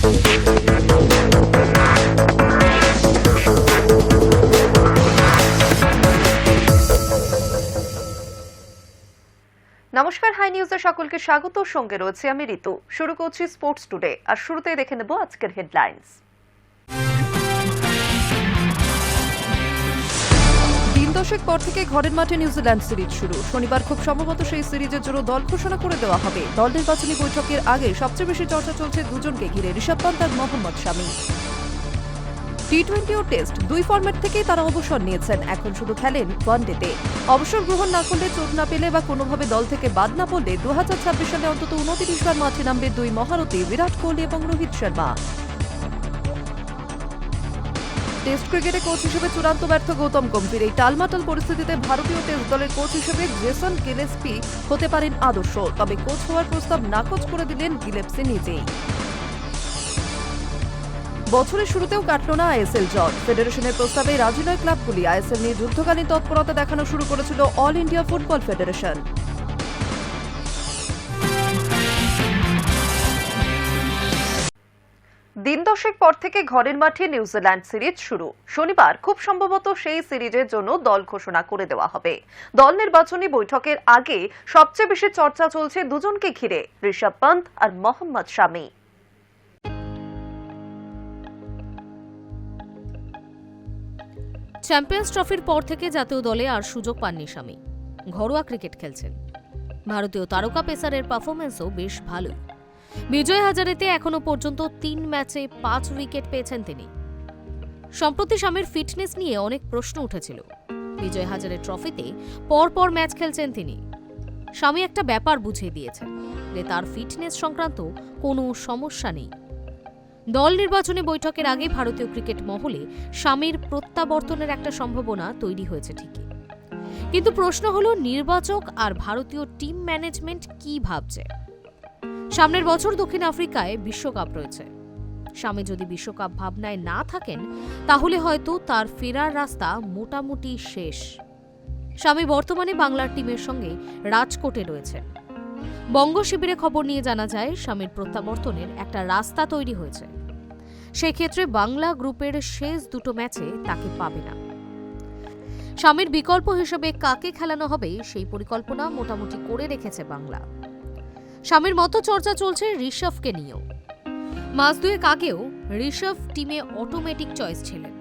নমস্কার, হাই নিউজে সকলকে স্বাগত। সঙ্গে রয়েছে আমি ঋতু। শুরু করছি স্পোর্টস টুডে, আর শুরুতেই দেখে নেব আজকের হেডলাইন্স। দিন দশেক পর থেকে ঘরের মাঠে নিউজিল্যান্ড সিরিজ শুরু। শনিবার খুব সম্ভবত সেই সিরিজের জন্য দল ঘোষণা করে দেওয়া হবে। দল নির্বাচনী বৈঠকের আগে সবচেয়ে বেশি চর্চা চলছে দুজনকে ঘিরে, ঋষভ পান্ত আর মোহাম্মদ শামি। টি-20 ও টেস্ট দুই ফরম্যাট থেকেই তারা অবসর নিয়েছেন, এখন শুধু খেলেন ওয়ানডেতে। অবসর গ্রহণ না করলে, চোট না পেলে বা কোনোভাবে দল থেকে বাদ না পড়লে 2026 সালে অন্তত 29 বার মাঠে নামবে দুই মহারথী বিরাট কোহলি এবং রোহিত শর্মা। টেস্ট ক্রিকেটে কোচ হিসেবে চূড়ান্ত ব্যর্থ গৌতম গম্ভীর। এই টালমাটাল পরিস্থিতিতে ভারতীয় টেস্ট দলের কোচ হিসেবে জেসন গিলেস্পি হতে পারেন আদর্শ, তবে কোচ হওয়ার প্রস্তাব নাকচ করে দিলেন গিলেস্পি নিজেই। বছরের শুরুতেও কাটল না আইএসএল জট। ফেডারেশনের প্রস্তাবে রাজি নয় ক্লাবগুলি। আইএসএল নিয়ে যুদ্ধকালীন তৎপরতা দেখানো শুরু করেছিল অল ইন্ডিয়া ফুটবল ফেডারেশন। দিন দশেক পর থেকে ঘরের মাঠে নিউজিল্যান্ড সিরিজ শুরু। শনিবার খুব সম্ভবত সেই সিরিজের জন্য দল ঘোষণা করে দেওয়া হবে। দল নির্বাচনী বৈঠকের আগে সবচেয়ে বেশি চর্চা চলছে দুজনকে ঘিরে, ঋষভ পান্ত আর মোহাম্মদ শামি। চ্যাম্পিয়ন্স ট্রফির পর থেকে জাতীয় দলে আর সুযোগ পাননি শামি। ঘরোয়া ক্রিকেট খেলছেন। ভারতীয় তারকা পেসারের পারফরম্যান্সও বেশ ভালো। বিজয় হাজারেতে এখনো পর্যন্ত 3 ম্যাচে 5 উইকেট পেয়েছেন তিনি। সম্প্রতি শামির ফিটনেস নিয়ে অনেক প্রশ্ন উঠেছিল। বিজয় হাজারে ট্রফিতে পরপর ম্যাচ খেলছেন তিনি। শামি একটা ব্যাপার বুঝিয়ে দিয়েছেন যে তার ফিটনেস সংক্রান্ত কোনো সমস্যা নেই। দল নির্বাচনী বৈঠকের আগে ভারতীয় ক্রিকেট মহলে শামির প্রত্যাবর্তনের একটা সম্ভাবনা তৈরি হয়েছে ঠিকই, কিন্তু প্রশ্ন হলো নির্বাচক আর ভারতীয় টিম ম্যানেজমেন্ট কি ভাবছে। সামনের বছর দক্ষিণ আফ্রিকায় বিশ্বকাপ রয়েছে। শামি যদি বিশ্বকাপ ভাবনায় না থাকেন, তাহলে হয়তো তার ফেরার রাস্তা মোটামুটি শেষ। শামি বর্তমানে বাংলার টিমের সঙ্গে রাজকোটে রয়েছে। বঙ্গ শিবিরে খবর নিয়ে জানা যায় শামির প্রত্যাবর্তনের একটা রাস্তা তৈরি হয়েছে। সেক্ষেত্রে বাংলা গ্রুপের শেষ দুটো ম্যাচে তাকে পাবে না। শামির বিকল্প হিসেবে কাকে খেলানো হবে সেই পরিকল্পনা মোটামুটি করে রেখেছে বাংলা। শামির মতো চর্চা চলছে ঋষভকে নিয়েও। মাস দুয়েক আগেও ঋষভ টিমে অটোমেটিক চয়েস ছিলেন,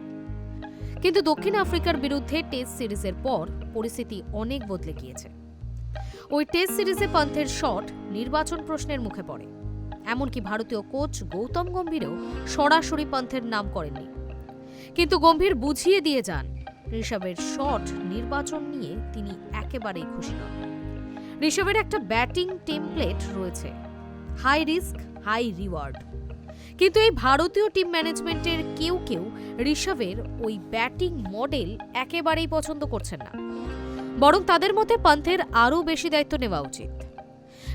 কিন্তু দক্ষিণ আফ্রিকার বিরুদ্ধে টেস্ট সিরিজের পর পরিস্থিতি অনেক বদলে গিয়েছে। ওই টেস্ট সিরিজে পান্থের শট নির্বাচন প্রশ্নের মুখে পড়ে। এমনকি ভারতীয় কোচ গৌতম গম্ভীরও সরাসরি পান্থের নাম করেননি, কিন্তু গম্ভীর বুঝিয়ে দিয়ে যান ঋষভের শট নির্বাচন নিয়ে তিনি একেবারেই খুশি নন। ঋষভের একটা ব্যাটিং টেমপ্লেট রয়েছে, হাই রিস্ক হাই রিওয়ার্ড, কিন্তু এই ভারতীয় টিম ম্যানেজমেন্টের কেউ কেউ ঋষভের ওই ব্যাটিং মডেল একেবারেই পছন্দ করছেন না। বরং তাদের মতে পান্থের আরও বেশি দায়িত্ব নেওয়া উচিত,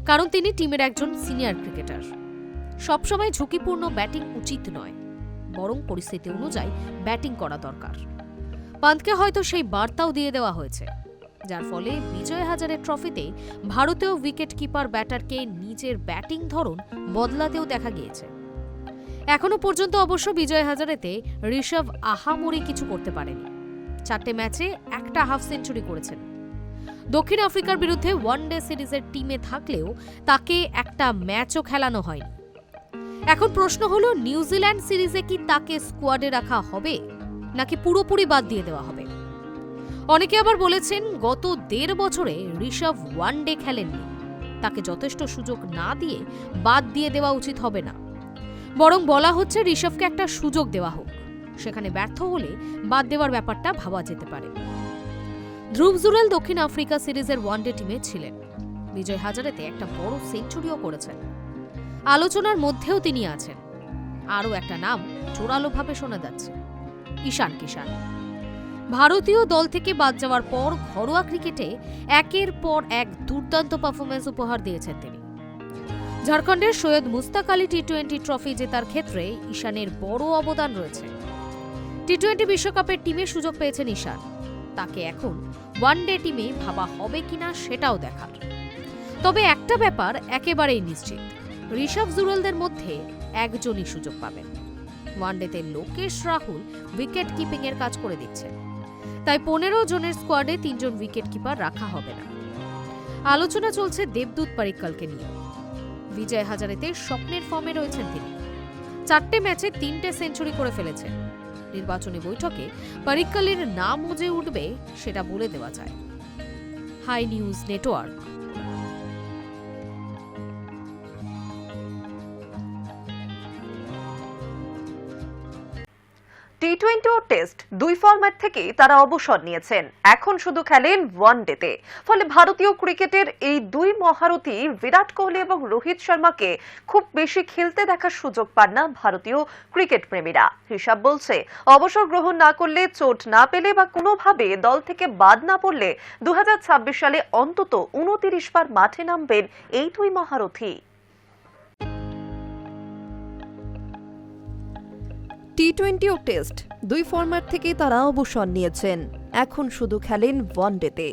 কারণ তিনি টিমের একজন সিনিয়র ক্রিকেটার। সবসময় ঝুঁকিপূর্ণ ব্যাটিং উচিত নয়, বরং পরিস্থিতি অনুযায়ী ব্যাটিং করা দরকার। পান্থকে হয়তো সেই বার্তাও দিয়ে দেওয়া হয়েছে, যার ফলে বিজয় হাজারে ট্রফিতে ভারতীয় উইকেট কিপার ব্যাটারকে নিজের ব্যাটিং ধরন বদলাতেও দেখা গিয়েছে। এখনো পর্যন্ত অবশ্য বিজয় হাজারেতে ঋষভ আহামরি কিছু করতে পারেনি। 4টে ম্যাচে একটা হাফ সেঞ্চুরি করেছেন। দক্ষিণ আফ্রিকার বিরুদ্ধে ওয়ানডে সিরিজের টিমে থাকলেও তাকে একটা ম্যাচও খেলানো হয়নি। এখন প্রশ্ন হলো, নিউজিল্যান্ড সিরিজে কি তাকে স্কোয়াডে রাখা হবে নাকি পুরোপুরি বাদ দিয়ে দেওয়া হবে? অনেকে আবার বলেছেন গত 1.5 বছরে ঋষভ ওয়ানডে খেলেননি, তাকে যথেষ্ট সুযোগ না দিয়ে বাদ দিয়ে দেওয়া উচিত হবে না। বরং বলা হচ্ছে ঋষভকে একটা সুযোগ দেওয়া হোক, সেখানে ব্যর্থ হলে বাদ দেওয়ার ব্যাপারটা ভাবা যেতে পারে। ধ্রুব জুরেল দক্ষিণ আফ্রিকা সিরিজের ওয়ানডে টিমে ছিলেন। বিজয় হাজারেতে একটা বড় সেঞ্চুরিও করেছেন। আলোচনার মধ্যেও তিনি আছেন। আরও একটা নাম জোরালোভাবে শোনা যাচ্ছে, ঈশান কিষান। ভারতীয় দল থেকে বাদ যাওয়ার পর ঘরোয়া ক্রিকেটে একের পর এক দুর্দান্ত পারফরম্যান্স উপহার দিয়েছেন তিনি। ঝাড়খণ্ডের সৈয়দ মুস্তাক আলী টি-20 ট্রফি জেতার ক্ষেত্রে ঈশানের বড় অবদান রয়েছে। টি-20 বিশ্বকাপের টিমে সুযোগ পেয়েছেন ঈশান। তাকে এখন ওয়ানডে টিমে ভাবা হবে কিনা সেটাও দেখার। তবে একটা ব্যাপার একেবারেই নিশ্চিত, ঋষভ জুরেলদের মধ্যে একজনই সুযোগ পাবেন। ওয়ানডেতে লোকেশ রাহুল উইকেট কিপিং এর কাজ করে দিচ্ছেন, তাই 15 জনের স্কোয়াডে 3 জন উইকেট কিপার রাখা হবে না। আলোচনা চলছে দেবদূত পারিক্কালকে নিয়ে। বিজয় হাজারেতে স্বপ্নের ফর্মে রয়েছেন তিনি। 4টে ম্যাচে 3টে সেঞ্চুরি করে ফেলেছেন। নির্বাচনী বৈঠকে পারিক্কালের নাম উজে উঠবে সেটা বলে দেওয়া যায়। High news network. টি-20 ও টেস্ট দুই ফরম্যাট থেকেই তারা অবসর নিয়েছেন, এখন শুধু খেলেন ওয়ানডেতে। ফলে ভারতীয় ক্রিকেটের এই দুই মহারথী বিরাট কোহলি এবং রোহিত শর্মাকে খুব বেশি খেলতে দেখার সুযোগ পান না ভারতীয় ক্রিকেট প্রেমীরা। হিসাব বলছে, অবসর গ্রহণ না করলে, চোট না পেলে বা কোনোভাবে দল থেকে বাদ না পড়লে 2026 সালে অন্তত 29 বার মাঠে নামবেন এই দুই মহারথী। টি-20 ও টেস্ট দুই ফরম্যাট থেকেই তারা অবসর নিয়েছেন, এখন শুধু খেলেন ওয়ানডেতে।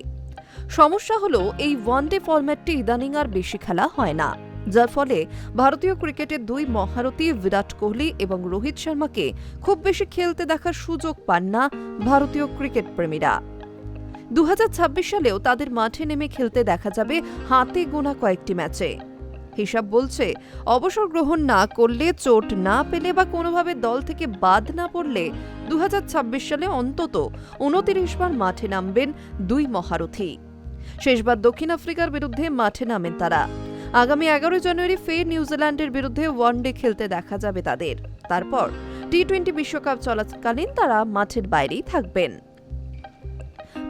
সমস্যা হলো, এই ওয়ানডে ফরম্যাটটি ইদানিং আর বেশি খেলা হয় না, যার ফলে ভারতীয় ক্রিকেটের দুই মহারথী বিরাট কোহলি এবং রোহিত শর্মাকে খুব বেশি খেলতে দেখার সুযোগ পান না ভারতীয় ক্রিকেট প্রেমীরা। 2026 সালেও তাদের মাঠে নেমে খেলতে দেখা যাবে হাতে গোনা কয়েকটি ম্যাচে। হিসাব বলছে, অবসর গ্রহণ না করলে, চোট না পেলে বা কোনোভাবে দল থেকে বাদ না পড়লে 2026 সালে অন্তত 29 বার মাঠে নামবেন দুই মহারথী। শেষবার দক্ষিণ আফ্রিকার বিরুদ্ধে মাঠে নামেন তারা। আগামী 11 জানুয়ারি ফের নিউজিল্যান্ডের বিরুদ্ধে ওয়ানডে খেলতে দেখা যাবে তাদের। তারপর টি-20 বিশ্বকাপ চলাকালীন তারা মাঠের বাইরেই থাকবেন।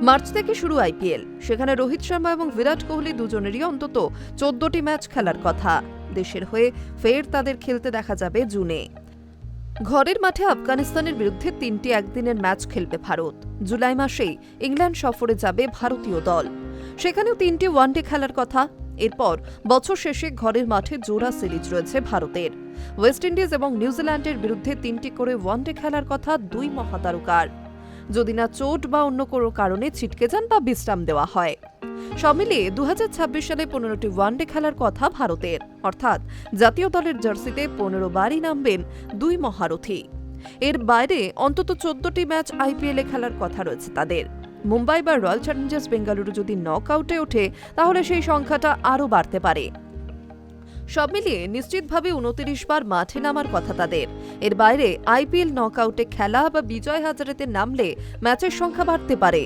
মার্চ থেকে শুরু আইপিএল, সেখানে রোহিত শর্মা এবং বিরাট কোহলি দুজনেরই অন্তত 14টি ম্যাচ খেলার কথা। দেশের হয়ে ফের তাদের খেলতে দেখা যাবে জুনে। ঘরের মাঠে আফগানিস্তানের বিরুদ্ধে 3টি একদিনের ম্যাচ খেলবে ভারত। জুলাই মাসেই ইংল্যান্ড সফরে যাবে ভারতীয় দল, সেখানেও 3টি ওয়ানডে খেলার কথা। এরপর বছর শেষে ঘরের মাঠে জোড়া সিরিজ রয়েছে ভারতের। ওয়েস্ট ইন্ডিজ এবং নিউজিল্যান্ডের বিরুদ্ধে 3টি করে ওয়ানডে খেলার কথা দুই মহাতারকার, যদি না চোট বা অন্য কোনো কারণে ছিটকে যান বা বিশ্রাম দেওয়া হয়। সব মিলিয়ে 2026 সালে 15টি ওয়ানডে খেলার কথা ভারতের, অর্থাৎ জাতীয় দলের জার্সিতে 15 বারই নামবেন দুই মহারথী। এর বাইরে অন্তত 14টি ম্যাচ আইপিএলে খেলার কথা রয়েছে তাদের। মুম্বাই বা রয়্যাল চ্যালেঞ্জার্স বেঙ্গালুরু যদি নকআউটে ওঠে, তাহলে সেই সংখ্যাটা আরও বাড়তে পারে। সব মিলিয়ে নিশ্চিতভাবে 29 বার মাঠে নামার কথা তাদের। এর বাইরে আইপিএল নকআউটে খেলা বা বিজয় হাজারেতে নামলে ম্যাচের সংখ্যা বাড়তে পারে।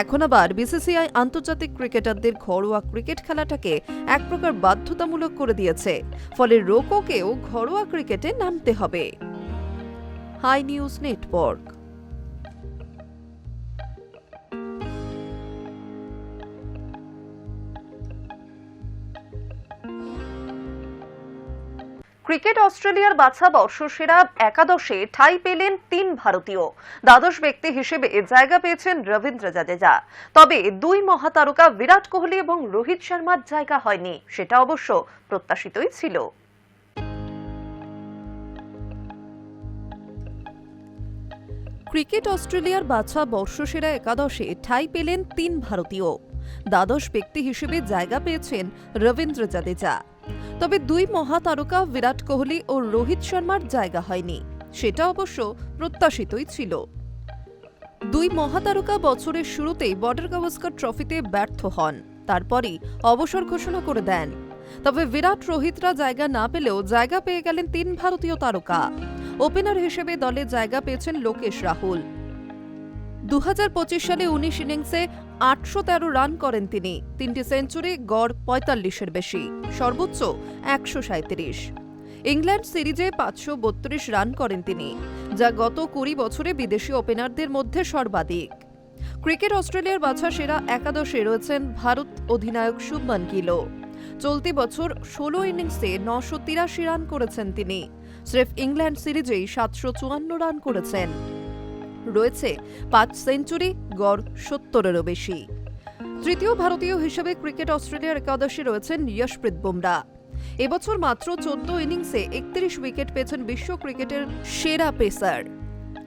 এখন আবার বিসিসিআই আন্তর্জাতিক ক্রিকেটারদের ঘরোয়া ক্রিকেট খেলাটাকে এক প্রকার বাধ্যতামূলক করে দিয়েছে, ফলে রোকোকেও ঘরোয়া ক্রিকেটে নামতে হবে। High news network. ক্রিকেট অস্ট্রেলিয়ার বাছা বর্ষসেরা একাদশে ঠাঁই পেলেন 3 ভারতীয়। দ্বাদশ ব্যক্তি হিসেবে জায়গা পেয়েছেন রবীন্দ্র জাদেজা। তবে দুই মহাতারকা বিরাট কোহলি এবং রোহিত শর্মার জায়গা হয়নি, সেটা অবশ্য প্রত্যাশিতই ছিল। ক্রিকেট অস্ট্রেলিয়ার বাছা বর্ষসেরা একাদশে ঠাঁই পেলেন 3 ভারতীয়। দ্বাদশ ব্যক্তি হিসেবে জায়গা পেয়েছেন রবীন্দ্র জাদেজা। তবে দুই মহাতারকা বিরাট কোহলি ও রোহিত শর্মার জায়গা হয়নি, সেটা অবশ্য প্রত্যাশিতই ছিল। দুই মহাতারকা বছরের শুরুতেই বর্ডার গাভাস্কর ট্রফিতে ব্যর্থ হন, তারপরই অবসর ঘোষণা করে দেন। তবে বিরাট রোহিতরা জায়গা না পেলেও জায়গা পেয়ে গেলেন 3 ভারতীয় তারকা। ওপেনার হিসেবে দলে জায়গা পেয়েছেন লোকেশ রাহুল। 2025 সালে 19 ইনিংসে 813 রান করেন তিনি। 3টি সেঞ্চুরি, গড় 45-এর বেশি, সর্বোচ্চ 137। ইংল্যান্ড সিরিজে 532 রান করেন তিনি, যা গত 20 বছরে বিদেশি ওপেনারদের মধ্যে সর্বাধিক। ক্রিকেট অস্ট্রেলিয়ার বাছা সেরা একাদশে রয়েছেন ভারত অধিনায়ক শুভমান গিলও। চলতি বছর 16 ইনিংসে 983 রান করেছেন তিনি। স্রেফ ইংল্যান্ড সিরিজেই 754 রান করেছেন। রয়েছে 5 সেঞ্চুরি, গড় 70-এরও বেশি। তৃতীয় ভারতীয় হিসেবে ক্রিকেট অস্ট্রেলিয়ার একাদশে রয়েছেন যশপ্রীত বুমরা। এবছর মাত্র 14 ইনিংসে 31 উইকেট পেয়েছেন বিশ্ব ক্রিকেটের সেরা পেসার,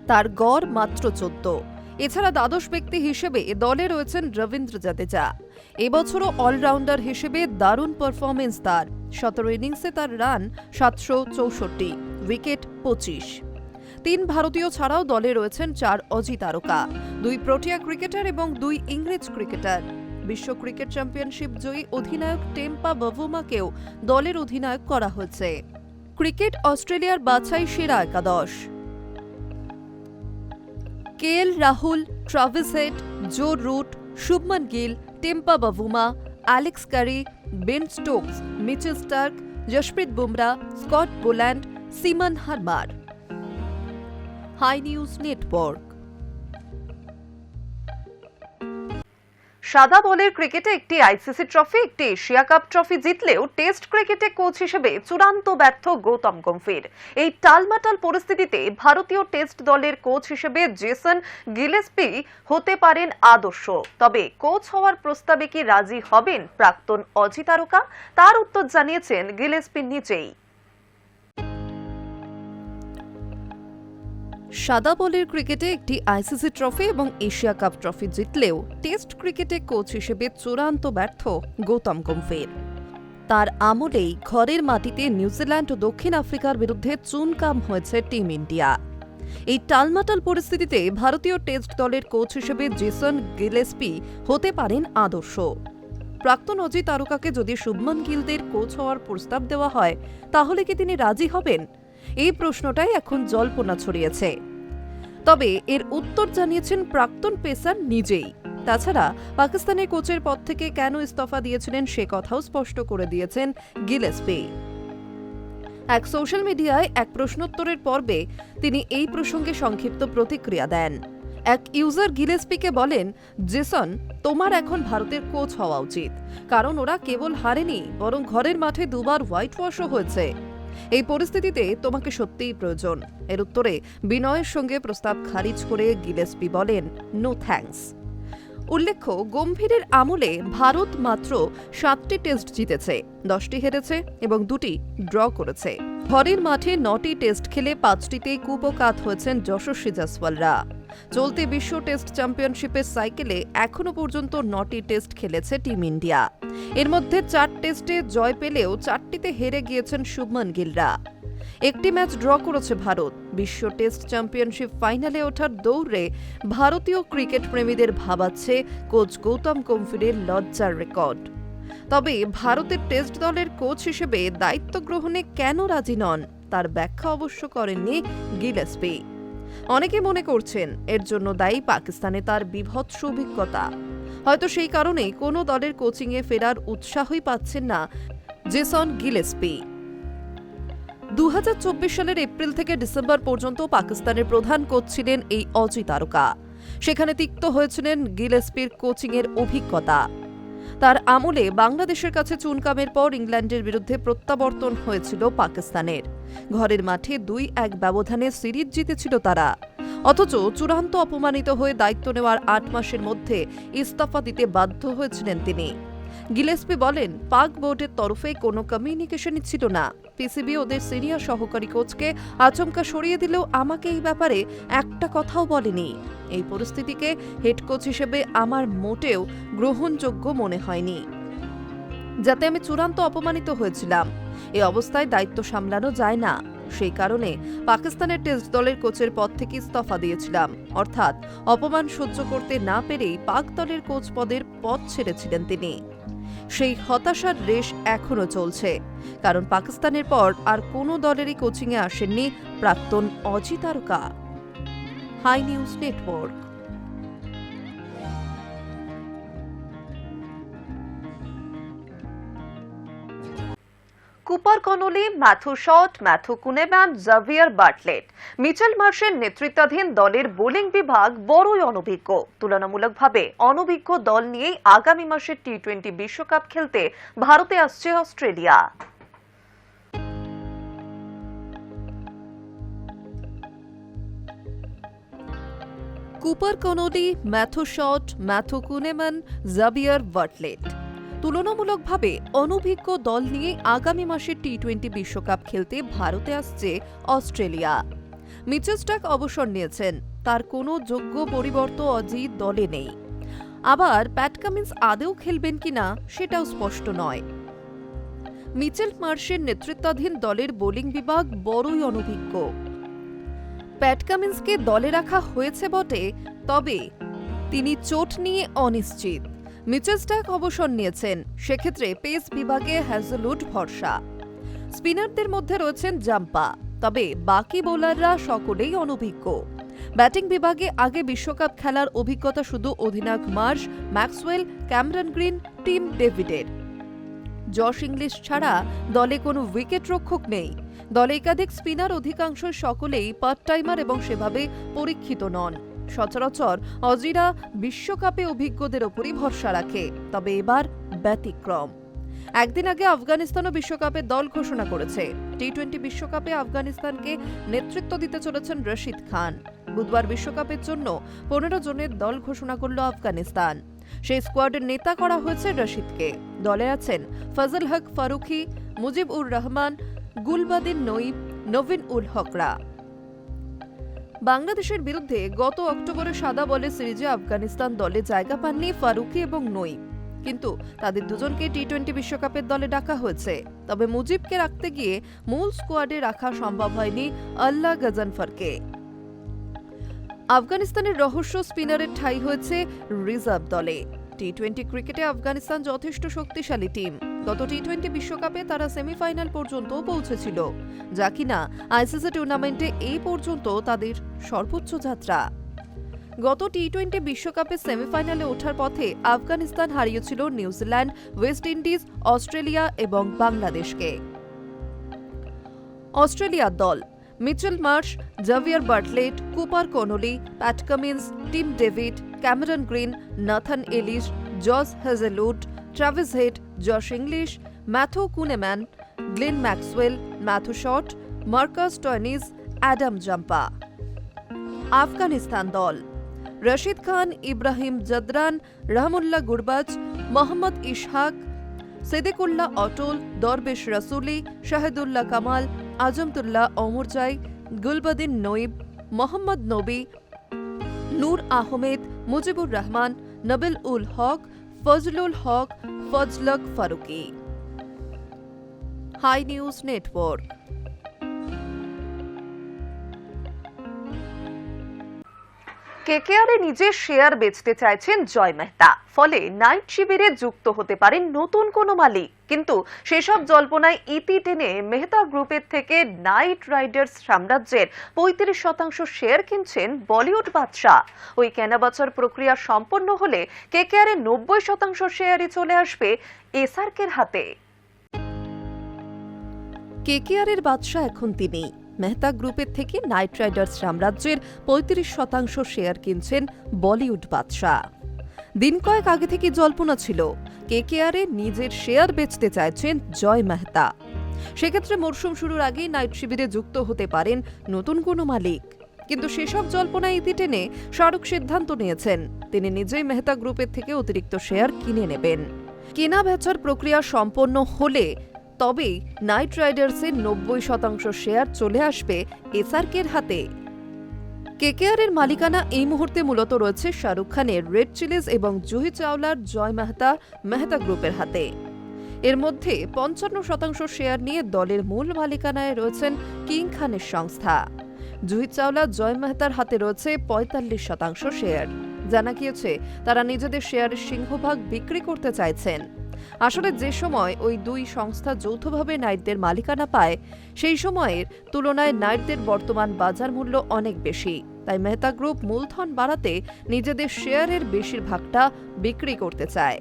তার গড় মাত্র 14। এছাড়া দ্বাদশ ব্যক্তি হিসেবে দলে রয়েছেন রবীন্দ্র জাদেজা। এবছরও অলরাউন্ডার হিসেবে দারুণ পারফরমেন্স তার। 17 ইনিংসে তার রান 764, উইকেট 25। 3 ভারতীয় ছাড়াও দলে রয়েছেন 4 অজি তারকা, 2 প্রোটিয়া ক্রিকেটার এবং 2 ইংরেজ ক্রিকেটার। বিশ্ব ক্রিকেট চ্যাম্পিয়নশিপ জয়ী অধিনায়ক টেম্পা বাভুমাকেও দলের অধিনায়ক করা হয়েছে। ক্রিকেট অস্ট্রেলিয়ার বাছাই সেরা একাদশ: KL Rahul, Travis Head, Joe Root, Shubman Gill, Temba Bavuma, Alex Carey, Ben Stokes, Mitchell Starc, Jasprit Bumrah, Scott Boland, Simon Harmer. High news network. সাদা বলের ক্রিকেটে একটি আইসিসি ট্রফি, একটি এশিয়া কাপ ট্রফি জিতলেও টেস্ট ক্রিকেটে কোচ হিসেবে চূড়ান্ত ব্যর্থ গৌতম গম্ভীর। এই টালমাটাল পরিস্থিতিতে ভারতীয় টেস্ট দলের কোচ হিসেবে জেসন গিলেস্পি হতে পারেন আদর্শ। তবে কোচ হওয়ার প্রস্তাবে কি রাজি হবেন প্রাক্তন অজি তারকা? তার উত্তর জানিয়েছেন গিলেস্পি নিজেই। সাদা বলের ক্রিকেটে একটি আইসিসি ট্রফি এবং এশিয়া কাপ ট্রফি জিতলেও টেস্ট ক্রিকেটে কোচ হিসেবে চূড়ান্ত ব্যর্থ গৌতম গম্ভীর। তার আমলেই ঘরের মাটিতে নিউজিল্যান্ড ও দক্ষিণ আফ্রিকার বিরুদ্ধে চুনকাম হয়েছে টিম ইন্ডিয়া। এই টালমাটাল পরিস্থিতিতে ভারতীয় টেস্ট দলের কোচ হিসেবে জেসন গিলেস্পি হতে পারেন আদর্শ। প্রাক্তন অজি তারকাকে যদি শুভমন গিলদের কোচ হওয়ার প্রস্তাব দেওয়া হয়, তাহলে কি তিনি রাজি হবেন? এই প্রশ্নটাই এখন জল্পনা ছড়িয়েছে। তবে এর উত্তর জানিয়েছেন প্রাক্তন পেসার নিজেই। তাছাড়া পাকিস্তানের কোচের পদ থেকে কেন ইস্তফা দিয়েছিলেন সে কথাও স্পষ্ট করে দিয়েছেন গিলেস্পি। এক সোশ্যাল মিডিয়ায় এক প্রশ্নোত্তরের পর্বে তিনি এই প্রসঙ্গে সংক্ষিপ্ত প্রতিক্রিয়া দেন। এক ইউজার গিলেস্পিকে বলেন, জেসন, তোমার এখন ভারতের কোচ হওয়া উচিত, কারণ ওরা কেবল হারেনি, বরং ঘরের মাঠে 2 বার হোয়াইট ওয়াশও হয়েছে। এই পরিস্থিতিতে তোমাকে সত্যিই প্রয়োজন। এর উত্তরে বিনয়ের সঙ্গে প্রস্তাব খারিজ করে গিলেস্পি বলেন, নো থ্যাঙ্কস। উল্লেখ্য, গম্ভীরের আমলে ভারত মাত্র 7টি টেস্ট জিতেছে, 10টি হেরেছে এবং 2টি ড্র করেছে। ঘরের মাঠে 9টি টেস্ট খেলে 5টিতেই কুপকাত হয়েছেন যশস্বী জয়সওয়ালরা। চলতি বিশ্ব টেস্ট চ্যাম্পিয়নশিপের সাইকেলে এখনো পর্যন্ত 9টি টেস্ট খেলেছে টিম ইন্ডিয়া। এর মধ্যে 4 টেস্টে জয় পেলেও 4টিতে হেরে গিয়েছেন শুভমন গিলরা। একটি ম্যাচ ড্র করেছে ভারত। বিশ্ব টেস্ট চ্যাম্পিয়নশিপ ফাইনালে ওঠার দৌড়ে ভারতীয় ক্রিকেট প্রেমীদের ভাবাচ্ছে কোচ গৌতম গম্ভীরের লজ্জার রেকর্ড। তবে ভারতের টেস্ট দলের কোচ হিসেবে দায়িত্ব গ্রহণে কেন রাজি নন, তার ব্যাখ্যা অবশ্য করেননি গিলেস্পি। অনেকে মনে করছেন এর জন্য দায়ী পাকিস্তানে তার বীভৎস অভিজ্ঞতা। হয়তো সেই কারণেই কোনো দলের কোচিংয়ে ফেরার উৎসাহই পাচ্ছেন না জেসন গিলেস্পি। 2024 সালের এপ্রিল থেকে ডিসেম্বর পর্যন্ত পাকিস্তানের প্রধান কোচ ছিলেন এই অজি তারকা। সেখানে তিক্ত হয়েছিলেন গিলেস্পির কোচিংয়ের অভিজ্ঞতা। তার আমলে বাংলাদেশের কাছে চুনকামের পর ইংল্যান্ডের বিরুদ্ধে প্রত্যাবর্তন হয়েছিল পাকিস্তানের। ঘরের মাঠে 2-1 ব্যবধানে সিরিজ জিতেছিল তারা। অথচ চূড়ান্ত অপমানিত হয়ে দায়িত্ব নেওয়ার 8 মাসের মধ্যে ইস্তফা দিতে বাধ্য হয়েছিলেন তিনি। গিলেস্পি বলেন, পাক বোর্ডের তরফে কোনো কমিউনিকেশনই ছিল না। পিসিবি ওদের সিনিয়র সহকারী কোচকে আচমকা সরিয়ে দিলেও আমাকে এই ব্যাপারে একটা কথাও বলেনি। এই পরিস্থিতিকে হেড কোচ হিসেবে আমার মোটেও গ্রহণযোগ্য মনে হয়নি, যাতে আমি চূড়ান্ত অপমানিত হয়েছিলাম। এই অবস্থায় দায়িত্ব সামলানো যায় না। সেই কারণে পাকিস্তানের টেস্ট দলের কোচের পদ থেকে ইস্তফা দিয়েছিলাম। অর্থাৎ অপমান সহ্য করতে না পেরেই পাক দলের কোচ পদের পদ ছেড়েছিলেন তিনি। সেই হতাশার রেশ এখনো চলছে, কারণ পাকিস্তানের পর আর কোনো দলেরই কোচিংয়ে আসেননি প্রাক্তন অজি তারকা। High news network. Cooper Connolly, Matthew Short, Matthew Kuhnemann, Xavier Bartlett, Mitchell মার্শের নেতৃত্বাধীন দলের বোলিং বিভাগ বড়ই অনভিজ্ঞ। তুলনামূলকভাবে অনভিজ্ঞ দল নিয়েই আগামী মাসে টি-20 বিশ্বকাপ খেলতে ভারতে আসছে Australia. Cooper Connolly, Matthew Short, Matthew Kuhnemann, Xavier Bartlett তুলনামূলকভাবে অনভিজ্ঞ দল নিয়ে আগামী মাসে টি-20 বিশ্বকাপ খেলতে ভারতে আসছে অস্ট্রেলিয়া। মিচেল স্টার্ক অবসর নিয়েছেন, তার কোনো যোগ্য পরিবর্তন অজি দলে নেই। আবার প্যাট কামিন্স আদৌ খেলবেন কিনা সেটাও স্পষ্ট নয়। মিচেল মার্শের নেতৃত্বাধীন দলের বোলিং বিভাগ বড়ই অনভিজ্ঞ। প্যাট কামিন্সকে দলে রাখা হয়েছে বটে, তবে তিনি চোট নিয়ে অনিশ্চিত। মিচেল স্টার্ক অবসর নিয়েছেন, সেক্ষেত্রে পেস বিভাগে হ্যাজেলউড ভরসা। স্পিনারদের মধ্যে রয়েছেন জাম্পা, তবে বাকি বোলাররা সকলেই অনভিজ্ঞ। ব্যাটিং বিভাগে আগে বিশ্বকাপ খেলার অভিজ্ঞতা শুধু অধিনায়ক Marsh, Maxwell, Cameron Green, Tim ডেভিডের। জশ ইংলিশ ছাড়া দলে কোনো উইকেট রক্ষক নেই। দলে একাধিক স্পিনার, অধিকাংশ সকলেই পার্ট টাইমার এবং সেভাবে পরীক্ষিত নন। সচরাচর অজিরা বিশ্বকাপে অভিজ্ঞদের ওপরই ভরসা রাখে, তবে এবার ব্যতিক্রম। একদিন আগে আফগানিস্তানও বিশ্বকাপে দল ঘোষণা করেছে। টি-20 বিশ্বকাপে আফগানিস্তানকে নেতৃত্ব দিতে চলেছেন রশিদ খান। বুধবার বিশ্বকাপের জন্য 15 জনের দল ঘোষণা করল আফগানিস্তান। সেই স্কোয়াডের নেতা করা হয়েছে রশিদকে। দলে আছেন ফজল হক ফারুকি, মুজিব উর রহমান, গুলবাদিন নঈব, নবীন উল হকরা। বাংলাদেশের বিরুদ্ধে গত অক্টোবরে সাদা বলে সিরিজে আফগানিস্তান দলে জায়গা পাননি ফারুকি এবং নঈব, কিন্তু তাদের দুজনকে টি-20 বিশ্বকাপের দলে ডাকা হয়েছে। তবে মুজিবকে রাখতে গিয়ে মূল স্কোয়াডে রাখা সম্ভব হয়নি আল্লাহ গজনফরকে। আফগানিস্তানের রহস্য স্পিনারের ঠাঁই হয়েছে রিজার্ভ দলে। টি-20 ক্রিকেটে আফগানিস্তান যথেষ্ট শক্তিশালী টিম। গত টি-20 বিশ্বকাপে তারা সেমিফাইনাল পর্যন্ত পৌঁছেছিল, যা কিনা আইসিসি টুর্নামেন্টে এই পর্যন্ত তাদের সর্বোচ্চ যাত্রা। গত টি-20 বিশ্বকাপে সেমিফাইনালে ওঠার পথে আফগানিস্তান হারিয়েছিল নিউজিল্যান্ড, ওয়েস্ট ইন্ডিজ, অস্ট্রেলিয়া এবং বাংলাদেশকে। অস্ট্রেলিয়ার দল Mitchell Marsh, Xavier Bartlett, Cooper Connolly, Pat Cummins, Tim David, Cameron Green, Nathan Ellis, Josh Hazlewood, Travis Head, Josh Inglis, Matthew Kuhnemann, Glenn Maxwell, Matthew Short, Marcus Stoinis, Adam Zampa. Afghanistan দল রশিদ খান, ইব্রাহিম জদরান, রহমুল্লাহ গুরবাজ, মোহাম্মদ ইশহাক, সিদ্দিকুল্লাহ অটল, দরবেশ রসুলি, Shahidullah Kamal, Azmatullah Omarzai, Gulbadin Naib, Mohammad Nabi, Noor Ahmad, Mujeebur Rahman, Nabil ul Haq, Fazlul Haq, Fazalhaq Farooqi. High news network. কেকেআরে নিজের share বেচতে চাইছেন জয় মেহতা, ফলে night শিবিরে যুক্ত হতে পারেন নতুন কোনো মালিক। কিন্তু সেসব জল্পনায় ইতি টেনে মেহতা গ্রুপের থেকে নাইট রাইডার্স সাম্রাজ্যের 35% শেয়ার কিনছেন বলিউড বাদশা। ওই কেনাবেচার প্রক্রিয়া সম্পন্ন হলে কেকেআরে 90% শেয়ারই চলে আসবে এসআরকের হাতে। কেকেআরের বাদশা এখন তিনি। মেহতা গ্রুপের থেকে নাইট রাইডার্স সাম্রাজ্যের 35% শেয়ার কিনছেন বলিউড বাদশা। দিন কয়েক আগে থেকে জল্পনা ছিল কেকেআরে নিজের শেয়ার বেচতে চাইছেন জয় মেহতা। সেক্ষেত্রে মরশুম শুরুর আগেই নাইট শিবিরে যুক্ত হতে পারেন নতুন কোনো মালিক। কিন্তু সেসব জল্পনা ইতি টেনে শাহরুখ সিদ্ধান্ত নিয়েছেন তিনি নিজেই মেহতা গ্রুপের থেকে অতিরিক্ত শেয়ার কিনে নেবেন। কেনা বেচার প্রক্রিয়া সম্পন্ন হলে তবেই নাইট রাইডার্সের 90% শেয়ার চলে আসবে এসআরকের হাতে। কেকেআরের মালিকানা এই মুহূর্তে মূলত রয়েছে শাহরুখ খানের রেড চিলিজ এবং জুহি চাওলার জয় মেহতা মেহতা গ্রুপের হাতে। এর মধ্যে 55% শেয়ার নিয়ে দলের মূল মালিকানায় রয়েছেন কিং খানের সংস্থা। জুহি চাওলা জয় মেহতার হাতে রয়েছে 45% শেয়ার। জানা গিয়েছে তারা নিজেদের শেয়ারের সিংহভাগ বিক্রি করতে চাইছেন। আসলে যে সময় ওই দুই সংস্থা যৌথভাবে নাইটদের মালিকানা পায়, সেই সময়ের তুলনায় নাইটদের বর্তমান বাজার মূল্য অনেক বেশি। তাই মেহতা গ্রুপ মূলধন বাড়াতে নিজেদের শেয়ারের বেশিরভাগটা বিক্রি করতে চায়।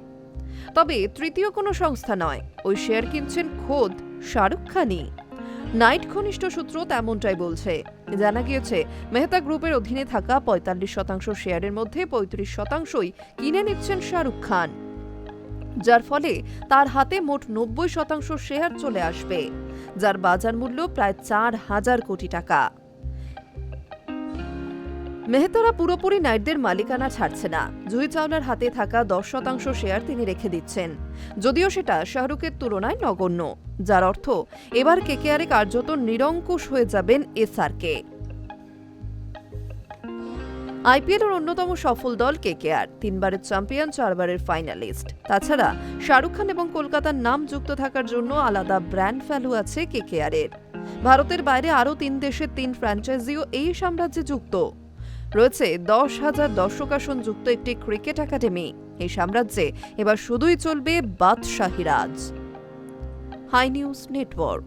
তবে তৃতীয় কোনো সংস্থা নয়, ওই শেয়ার কিনছেন খোদ শাহরুখ খানই। নাইট ঘনিষ্ঠ সূত্র তেমনটাই বলছে। জানা গিয়েছে মেহতা গ্রুপের অধীনে থাকা 45% শেয়ারের মধ্যে 35%ই কিনে নিচ্ছেন শাহরুখ খান, যার ফলে তার হাতে মোট 90% শেয়ার চলে আসবে, যার বাজার মূল্য প্রায় 4000 কোটি টাকা। মেহতারা পুরোপুরি নাইটদের মালিকানা ছাড়ছে না। জুহি চাওলার হাতে থাকা 10% শেয়ার তিনি রেখে দিচ্ছেন, যদিও সেটা শাহরুখের তুলনায় নগণ্য, যার অর্থ এবার কেকেআরে কার্যত নিরঙ্কুশ হয়ে যাবেন এসআরকে। আইপিএলের অন্যতম সফল দল কেকেআর, 3 বারের চ্যাম্পিয়ন, 4 বারের ফাইনালিস্ট। তাছাড়া শাহরুখ খান এবং কলকাতার নাম যুক্ত থাকার জন্য আলাদা ব্র্যান্ড ভ্যালু আছে কেকেআরের। ভারতের বাইরে আরও 3 দেশের 3 ফ্র্যাঞ্চাইজিও এই সাম্রাজ্যে যুক্ত। রয়েছে 10,000 দর্শক আসন যুক্ত একটি ক্রিকেট একাডেমি। এই সাম্রাজ্যে এবার শুধুই চলবে বাদশাহী রাজ। High news network.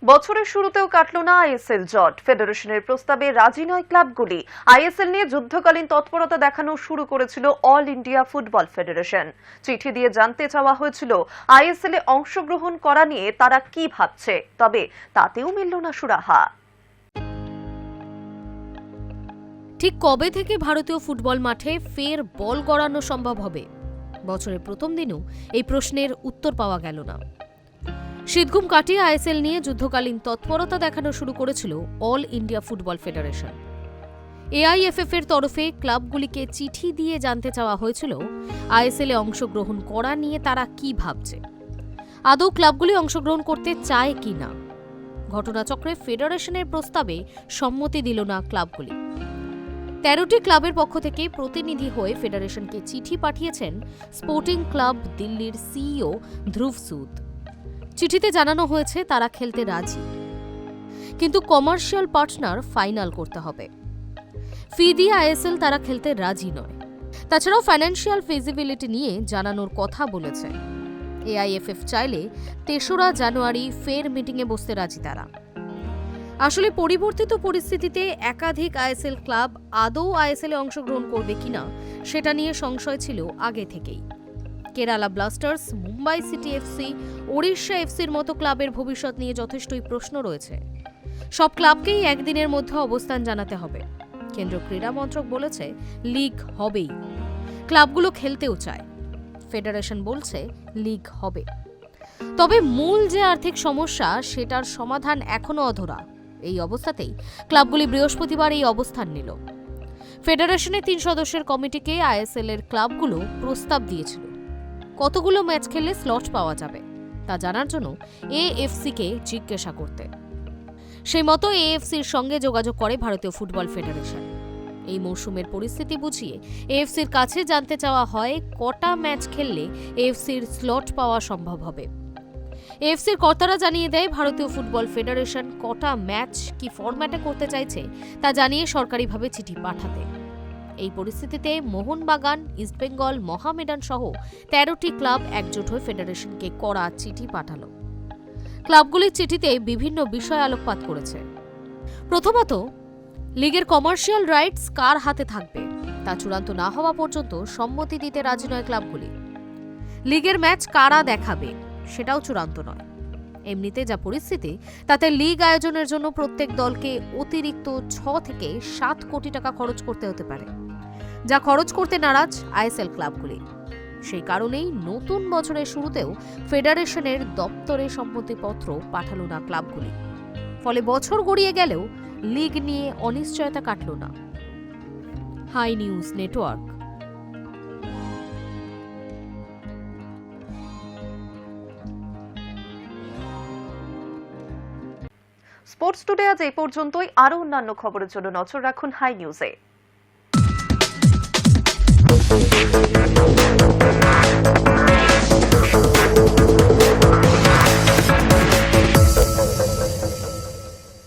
বছরের শুরুতেও কাটল না আইএসএল জট। ফেডারেশনের প্রস্তাবে রাজি নয় ক্লাবগুলি। আইএসএল নিয়ে যুদ্ধকালীন তৎপরতা দেখানো শুরু করেছিল অল ইন্ডিয়া ফুটবল ফেডারেশন। চিঠি দিয়ে জানতে চাওয়া হয়েছিল আইএসএল এ অংশগ্রহণ করা নিয়ে তারা কি ভাবছে, তবে তাতেও মিলল না সুরাহা। ঠিক কবে থেকে ভারতীয় ফুটবল মাঠে ফের বল গড়ানো সম্ভব হবে? বছরের প্রথম দিনও এই প্রশ্নের উত্তর পাওয়া গেল না। শীতঘুম কাটিয়ে আইএসএল নিয়ে যুদ্ধকালীন তৎপরতা দেখানো শুরু করেছিল all India football federation. AIFF এর তরফে ক্লাবগুলিকে চিঠি দিয়ে জানতে চাওয়া হয়েছিল আইএসএল এ অংশগ্রহণ করা নিয়ে তারা কি ভাবছে, আদৌ ক্লাবগুলি অংশগ্রহণ করতে চায় কি না। ঘটনাচক্রে ফেডারেশনের প্রস্তাবে সম্মতি দিল না ক্লাবগুলি। 13টি ক্লাবের পক্ষ থেকে প্রতিনিধি হয়ে ফেডারেশনকে চিঠি পাঠিয়েছেন স্পোর্টিং ক্লাব দিল্লির সিইও ধ্রুব সুদ। চিঠিতে জানানো হয়েছে তারা খেলতে রাজি, কিন্তু কমার্শিয়াল পার্টনার ফাইনাল করতে হবে। ফি দিয়ে আইএসএল তারা খেলতে রাজি নয়। তাছাড়াও ফাইন্যান্সিয়াল ফিজিবিলিটি নিয়ে জানানোর কথা বলেছে। এআইএফএফ চাইলে 3রা জানুয়ারি ফের মিটিংয়ে বসতে রাজি তারা। আসলে পরিবর্তিত পরিস্থিতিতে একাধিক আইএসএল ক্লাব আদৌ আইএসএল এ অংশগ্রহণ করবে কিনা সেটা নিয়ে সংশয় ছিল আগে থেকেই। Kerala Blasters, Mumbai City FC, Odisha এফসির মতো ক্লাবের ভবিষ্যৎ নিয়ে যথেষ্টই প্রশ্ন রয়েছে। সব ক্লাবকেই একদিনের মধ্যে অবস্থান জানাতে হবে। কেন্দ্রীয় ক্রীড়া মন্ত্রক বলেছে লিগ হবেই। ক্লাবগুলো খেলতেও চায়। ফেডারেশন বলছে লিগ হবে। তবে মূল যে আর্থিক সমস্যা সেটার সমাধান এখনো অধরা। এই অবস্থাতেই ক্লাবগুলি বৃহস্পতিবার এই অবস্থান নিল। ফেডারেশনের 3 সদস্যের কমিটিকে আইএসএল এর ক্লাবগুলো প্রস্তাব দিয়েছিল কতগুলো ম্যাচ খেললে স্লট পাওয়া যাবে তা জানার জন্য এএফসিকে জিজ্ঞাসা করতে। সেই মতো এএফসির সঙ্গে যোগাযোগ করে ভারতীয় ফুটবল ফেডারেশন। এই মৌসুমের পরিস্থিতি বুঝিয়ে এএফসির কাছে জানতে চাওয়া হয় কটা ম্যাচ খেললে এএফসির স্লট পাওয়া সম্ভব হবে। এএফসির কর্তারা জানিয়ে দেয় ভারতীয় ফুটবল ফেডারেশন কটা ম্যাচ কি ফরম্যাটে করতে চাইছে তা জানিয়ে সরকারিভাবে চিঠি পাঠাতে। এই পরিস্থিতিতে মোহনবাগান, ইস্টবেঙ্গল, মহামেডান সহ 13টি ক্লাব একজোট হয়ে ফেডারেশনকে কড়া চিঠি পাঠালো। ক্লাবগুলির চিঠিতে বিভিন্ন বিষয় আলোকপাত করেছে। প্রথমত, লিগের কমার্শিয়াল রাইটস কার হাতে থাকবে তা চূড়ান্ত না হওয়া পর্যন্ত সম্মতি দিতে রাজি নয় ক্লাবগুলি। লিগের ম্যাচ কারা দেখাবে সেটাও চূড়ান্ত নয়। এমনিতে যা পরিস্থিতি তাতে লিগ আয়োজনের জন্য প্রত্যেক দলকে অতিরিক্ত 6 থেকে 7 কোটি টাকা খরচ করতে হতে পারে, যা খরচ করতে নারাজ আইএসএল ক্লাবগুলি। সেই কারণেই নতুন বছরের শুরুতেও ফেডারেশনের দপ্তরে সম্মতিপত্র পাঠালো না ক্লাবগুলি। ফলে বছর গড়িয়ে গেলেও লিগ নিয়ে অনিশ্চয়তা কাটল না। High news network. Sports today আজ এই পর্যন্তই। আরো অন্যান্য খবরের জন্য নজর রাখুন হাই নিউজে।